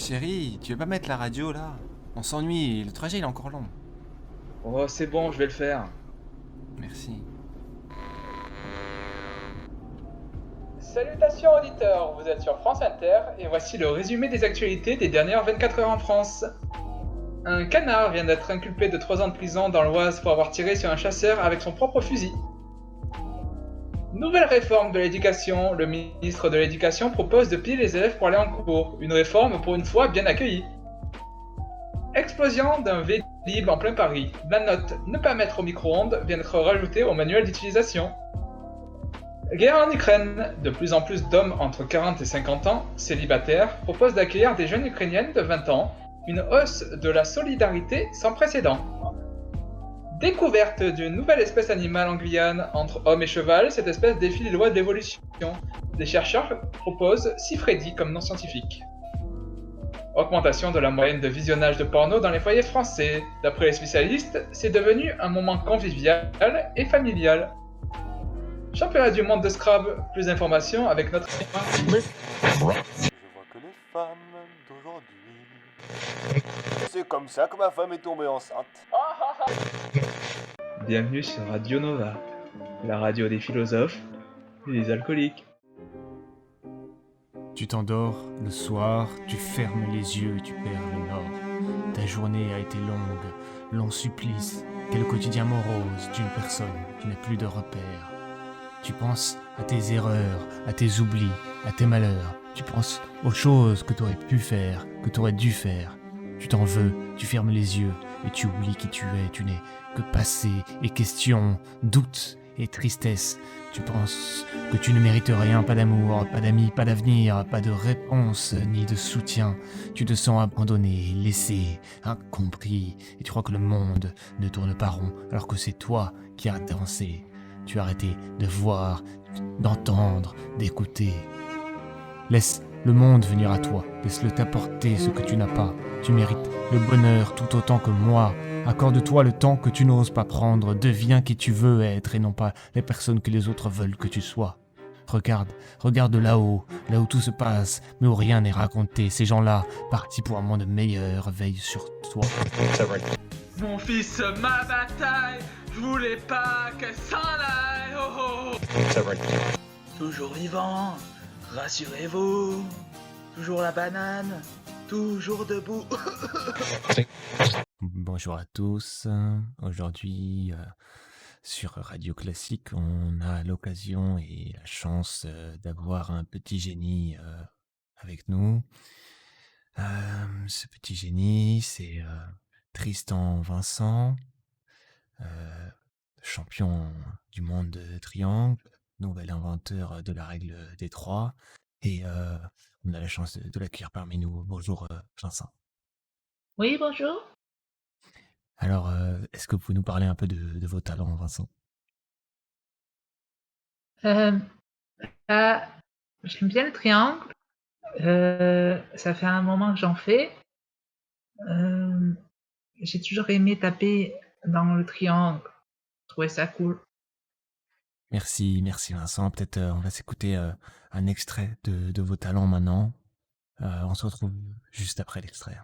Chérie, tu veux pas mettre la radio là? On s'ennuie, le trajet il est encore long. Oh, c'est bon, je vais le faire. Merci. Salutations auditeurs, vous êtes sur France Inter et voici le résumé des actualités des dernières 24 heures en France. Un canard vient d'être inculpé de 3 ans de prison dans l'Oise pour avoir tiré sur un chasseur avec son propre fusil. Nouvelle réforme de l'éducation, le ministre de l'Éducation propose de piller les élèves pour aller en cours, une réforme pour une fois bien accueillie. Explosion d'un Vélib en plein Paris, la note « Ne pas mettre au micro-ondes » vient d'être rajoutée au manuel d'utilisation. Guerre en Ukraine, de plus en plus d'hommes entre 40 et 50 ans, célibataires, proposent d'accueillir des jeunes ukrainiennes de 20 ans, une hausse de la solidarité sans précédent. Découverte d'une nouvelle espèce animale en Guyane, entre homme et cheval, cette espèce défie les lois de l'évolution. Des chercheurs proposent Sifredi comme nom scientifique. Augmentation de la moyenne de visionnage de porno dans les foyers français. D'après les spécialistes, c'est devenu un moment convivial et familial. Championnat du monde de Scrabble, plus d'informations avec notre... Je vois que les femmes d'aujourd'hui. C'est comme ça que ma femme est tombée enceinte. Bienvenue sur Radio Nova, la radio des philosophes et des alcooliques. Tu t'endors, le soir, tu fermes les yeux et tu perds le nord. Ta journée a été longue, long supplice, quel quotidien morose d'une personne qui n'a plus de repères. Tu penses à tes erreurs, à tes oublis, à tes malheurs. Tu penses aux choses que tu aurais pu faire, que tu aurais dû faire. Tu t'en veux, tu fermes les yeux et tu oublies qui tu es. Tu n'es que passé et questions, doutes et tristesse. Tu penses que tu ne mérites rien, pas d'amour, pas d'amis, pas d'avenir, pas de réponse, ni de soutien. Tu te sens abandonné, laissé, incompris, et tu crois que le monde ne tourne pas rond, alors que c'est toi qui as dansé. Tu as arrêté de voir, d'entendre, d'écouter. Laisse le monde venir à toi, laisse-le t'apporter ce que tu n'as pas. Tu mérites le bonheur tout autant que moi. Accorde-toi le temps que tu n'oses pas prendre. Deviens qui tu veux être et non pas les personnes que les autres veulent que tu sois. Regarde là-haut, là où tout se passe, mais où rien n'est raconté. Ces gens-là, partis pour un monde meilleur, veillent sur toi. Mon fils, ma bataille, je voulais pas qu'elle s'en aille, oh, oh. Toujours vivant, rassurez-vous, toujours la banane, toujours debout. Bonjour à tous. Aujourd'hui, sur Radio Classique, on a l'occasion et la chance d'avoir un petit génie avec nous. Ce petit génie, c'est Tristan Vincent, champion du monde de triangle, nouvel inventeur de la règle des trois. Et on a la chance de l'accueillir parmi nous. Bonjour Vincent. Oui, bonjour. Alors, est-ce que vous pouvez nous parler un peu de vos talents, Vincent? Euh, J'aime bien le triangle. Ça fait un moment que j'en fais. J'ai toujours aimé taper dans le triangle. Je trouvais ça cool. Merci Vincent. Peut-être on va s'écouter un extrait de vos talents maintenant. On se retrouve juste après l'extrait.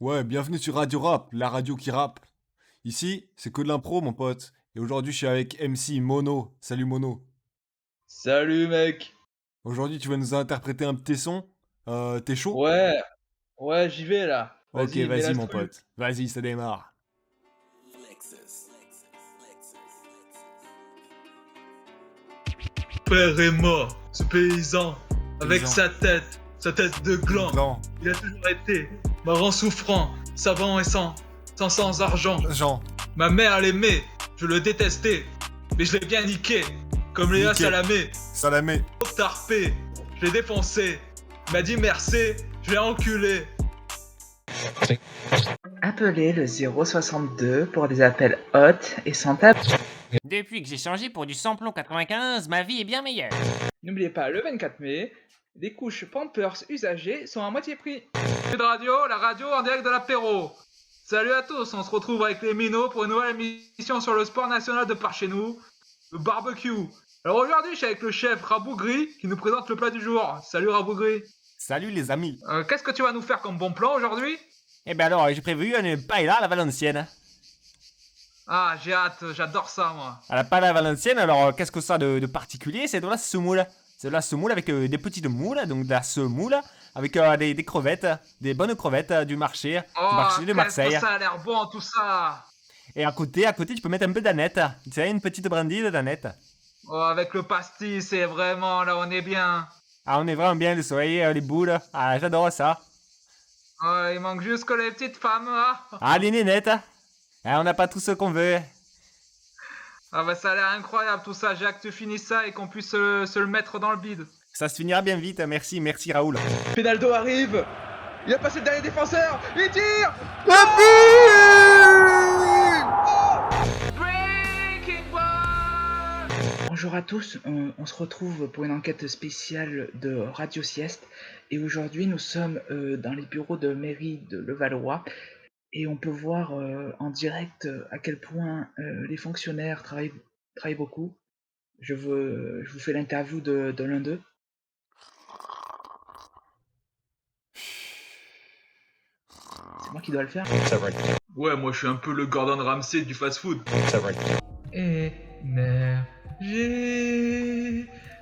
Ouais, bienvenue sur Radio Rap, la radio qui rappe. Ici, c'est que de l'impro, mon pote. Et aujourd'hui, je suis avec MC Mono. Salut Mono. Salut mec. Aujourd'hui, tu vas nous interpréter un petit son. T'es chaud? Ouais, j'y vais là. Ok, Vas-y, mets vas-y, mon l'instru. pote. Vas-y, ça démarre. Père est mort, ce paysan, avec Paysan. sa tête de gland. Blanc. Il a toujours été marrant souffrant, savant et sans argent. Jean. Ma mère l'aimait, je le détestais, mais je l'ai bien niqué, comme Léa Niqué. Salamé, Salamé. tarpé, je l'ai défoncé, il m'a dit merci, je l'ai enculé. Appelez le 062 pour des appels hot et sans tape. Depuis que j'ai changé pour du samplon 95, ma vie est bien meilleure. N'oubliez pas, le 24 mai, les couches Pampers usagées sont à moitié prix. De radio, la radio en direct de l'apéro. Salut à tous, on se retrouve avec les minots pour une nouvelle émission sur le sport national de par chez nous, le barbecue. Alors aujourd'hui, je suis avec le chef Rabougri qui nous présente le plat du jour. Salut Rabougri. Salut les amis. Qu'est-ce que tu vas nous faire comme bon plan aujourd'hui? Eh ben alors, j'ai prévu une paella à la valencienne. Ah, j'ai hâte, j'adore ça moi. À la paella à la valencienne, alors qu'est-ce que ça de particulier? C'est de la semoule. C'est de la semoule avec des petites moules, donc de la semoule avec des crevettes, des bonnes crevettes du marché de qu'est-ce Marseille. que ça a l'air bon tout ça. Et à côté, tu peux mettre un peu d'aneth. Tu sais, une petite brindille d'aneth. Oh, avec le pastis, c'est vraiment, là on est bien. Ah, on est vraiment bien, le soleil, les boules. Ah, j'adore ça. Oh, il manque juste que les petites femmes, là. Ah, les nénettes. Ah, on n'a pas tout ce qu'on veut. Ah bah ça a l'air incroyable tout ça, j'ai hâte que tu finisses ça et qu'on puisse se le mettre dans le bide. Ça se finira bien vite, merci Raoul. Pinaldo arrive. Il a passé le dernier défenseur. Il tire. Breaking ball. Bonjour à tous, on se retrouve pour une enquête spéciale de Radio Sieste. Et aujourd'hui, nous sommes dans les bureaux de mairie de Levallois. Et on peut voir en direct à quel point les fonctionnaires travaillent beaucoup. Je vous fais l'interview de l'un d'eux. C'est moi qui dois le faire. Ouais, moi je suis un peu le Gordon Ramsay du fast-food. Énergie,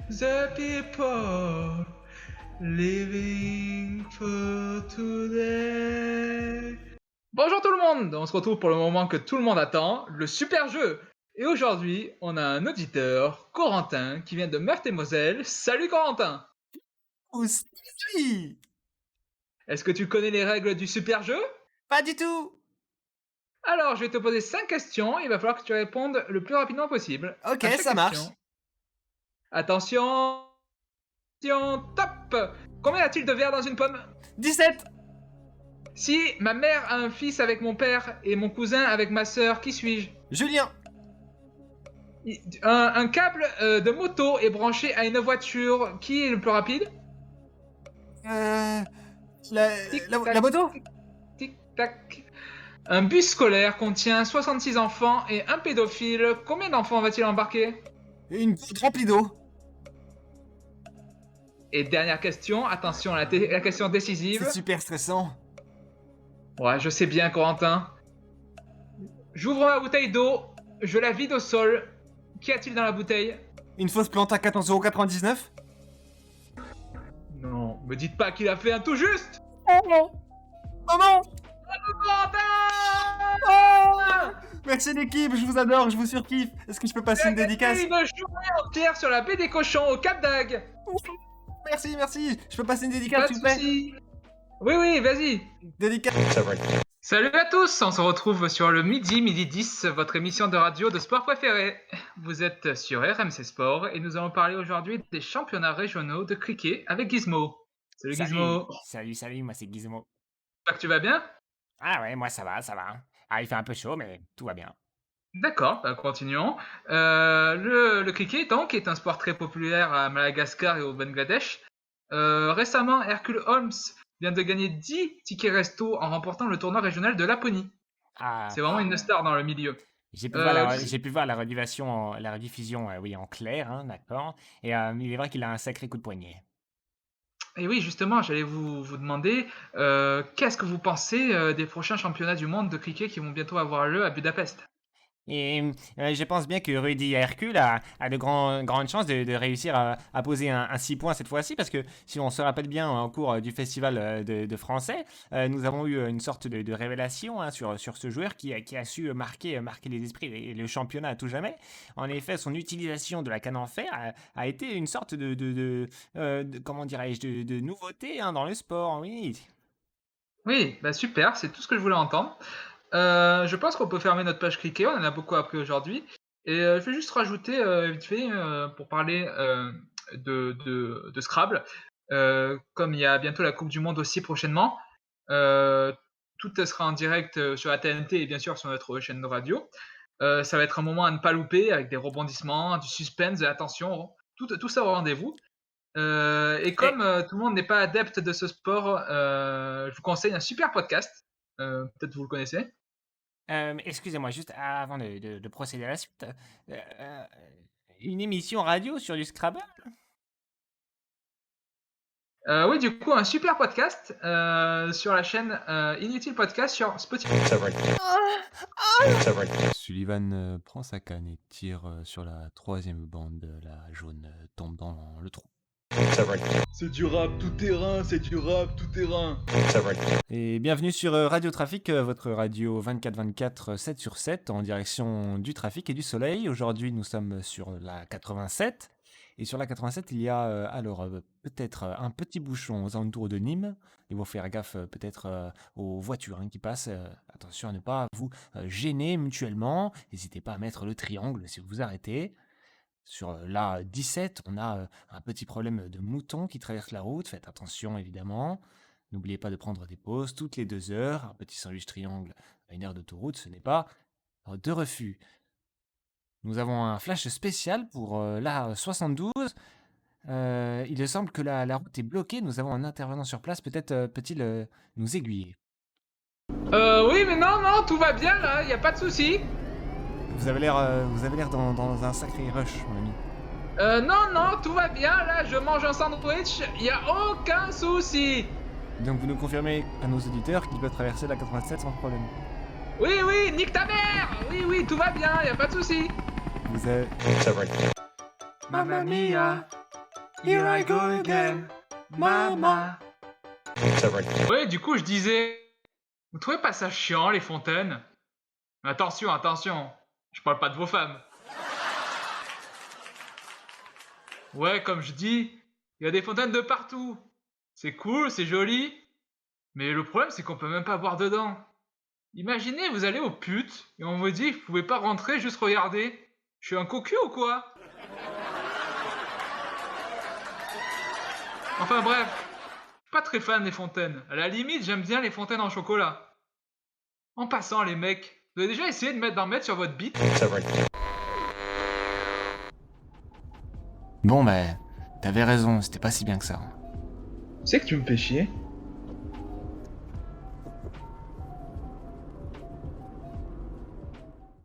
the people living for today. Bonjour tout le monde, on se retrouve pour le moment que tout le monde attend, le super jeu. Et aujourd'hui, on a un auditeur, Corentin, qui vient de Meurthe-et-Moselle. Salut Corentin. Oussi. Est-ce que tu connais les règles du super jeu? Pas du tout. Alors, je vais te poser 5 questions, il va falloir que tu répondes le plus rapidement possible. Ok, À chaque ça marche. question. Attention, top. Combien y a-t-il de verres dans une pomme? 17. Si ma mère a un fils avec mon père et mon cousin avec ma sœur, qui suis-je? Julien. Un câble de moto est branché à une voiture. Qui est le plus rapide? La moto. Tic-tac. Un bus scolaire contient 66 enfants et un pédophile. Combien d'enfants va-t-il embarquer? Une remplie d'eau. Et dernière question, attention à la question décisive. C'est super stressant. Ouais, je sais bien, Corentin. J'ouvre ma bouteille d'eau, je la vide au sol. Qu'y a-t-il dans la bouteille? Une fausse plante à 14,99 €. Non, me dites pas qu'il a fait un tout juste. Oh non. Corentin! Merci l'équipe, je vous adore, je vous surkiffe. Est-ce que je peux passer une dédicace? Une journée entière sur la baie des cochons au Cap d'Agde. Merci. Je peux passer une Pas dédicace, de s'il vous plaît? soucis. Oui, vas-y. Dédicace. Salut à tous, on se retrouve sur le midi 10, votre émission de radio de sport préférée. Vous êtes sur RMC Sport et nous allons parler aujourd'hui des championnats régionaux de cricket avec Gizmo. Salut Gizmo. Salut, moi c'est Gizmo. J'espère que tu vas bien? Ah ouais, moi ça va. Ah, il fait un peu chaud, mais tout va bien. D'accord, continuons. Le cricket donc est un sport très populaire à Madagascar et au Bangladesh. Récemment, Hercule Holmes vient de gagner 10 tickets resto en remportant le tournoi régional de Laponie. Ah, C'est vraiment une star dans le milieu. j'ai pu, Euh, voir la rediffusion, oui, en clair, hein, d'accord. Et il est vrai qu'il a un sacré coup de poignet. Et oui, justement, j'allais vous demander, qu'est-ce que vous pensez des prochains championnats du monde de cricket qui vont bientôt avoir lieu à Budapest? Et je pense bien que Rudy Hercule a de grandes chances de réussir à poser un 6 points cette fois-ci, parce que si on se rappelle bien au cours du festival de français, nous avons eu une sorte de révélation hein, sur ce joueur qui a su marquer les esprits et le championnat à tout jamais. En effet, son utilisation de la canne en fer a été une sorte comment dirais-je, de nouveauté hein, dans le sport, oui. Oui, super, c'est tout ce que je voulais entendre. Je pense qu'on peut fermer notre page cricket, on en a beaucoup appris aujourd'hui. Et je vais juste rajouter vite fait pour parler de Scrabble. Comme il y a bientôt la Coupe du Monde aussi prochainement, tout sera en direct sur la TNT et bien sûr sur notre chaîne de radio. Ça va être un moment à ne pas louper avec des rebondissements, du suspense, de l'attention, tout ça au rendez-vous. Et comme tout le monde n'est pas adepte de ce sport, je vous conseille un super podcast Peut-être vous le connaissez. Excusez-moi, juste avant de procéder à la suite. Une émission radio sur du Scrabble? Oui, du coup, un super podcast sur la chaîne Inutile Podcast sur Spotify. Sullivan prend sa canne et tire sur la troisième bande. La jaune tombe dans le trou. C'est du rap tout terrain, c'est du rap tout terrain. Et bienvenue sur Radio Trafic, votre radio 24/24, 7 sur 7, en direction du trafic et du soleil. Aujourd'hui, nous sommes sur la 87. Et sur la 87, il y a peut-être un petit bouchon aux alentours de Nîmes. Il faut faire gaffe peut-être aux voitures qui passent. Attention à ne pas vous gêner mutuellement. N'hésitez pas à mettre le triangle si vous vous arrêtez. Sur la 17, on a un petit problème de moutons qui traversent la route. Faites attention évidemment. N'oubliez pas de prendre des pauses toutes les 2 heures. Un petit sandwich triangle à 1 heure d'autoroute, ce n'est pas de refus. Nous avons un flash spécial pour la 72. Il semble que la route est bloquée. Nous avons un intervenant sur place. Peut-être peut-il nous aiguiller. Oui, mais non, tout va bien là, y a pas de souci. Vous avez l'air dans un sacré rush, mon ami. Non, tout va bien là, je mange un sandwich, y a aucun souci. Donc vous nous confirmez à nos auditeurs qu'ils peuvent traverser la 87 sans problème. Oui, nique ta mère. Oui, tout va bien, y a pas de souci. Vous avez... Mamma mia, here I go again, mama. Oui, du coup, je disais, vous trouvez pas ça chiant les fontaines? Attention, je parle pas de vos femmes. Ouais, comme je dis, il y a des fontaines de partout. C'est cool, c'est joli, mais le problème c'est qu'on peut même pas boire dedans. Imaginez, vous allez aux putes et on vous dit, vous pouvez pas rentrer, juste regarder. Je suis un cocu ou quoi? Enfin bref, je suis pas très fan des fontaines. À la limite, j'aime bien les fontaines en chocolat. En passant, les mecs, vous avez déjà essayé d'en mettre sur votre bite? Bon, bah, t'avais raison, c'était pas si bien que ça. Tu sais que tu me fais chier?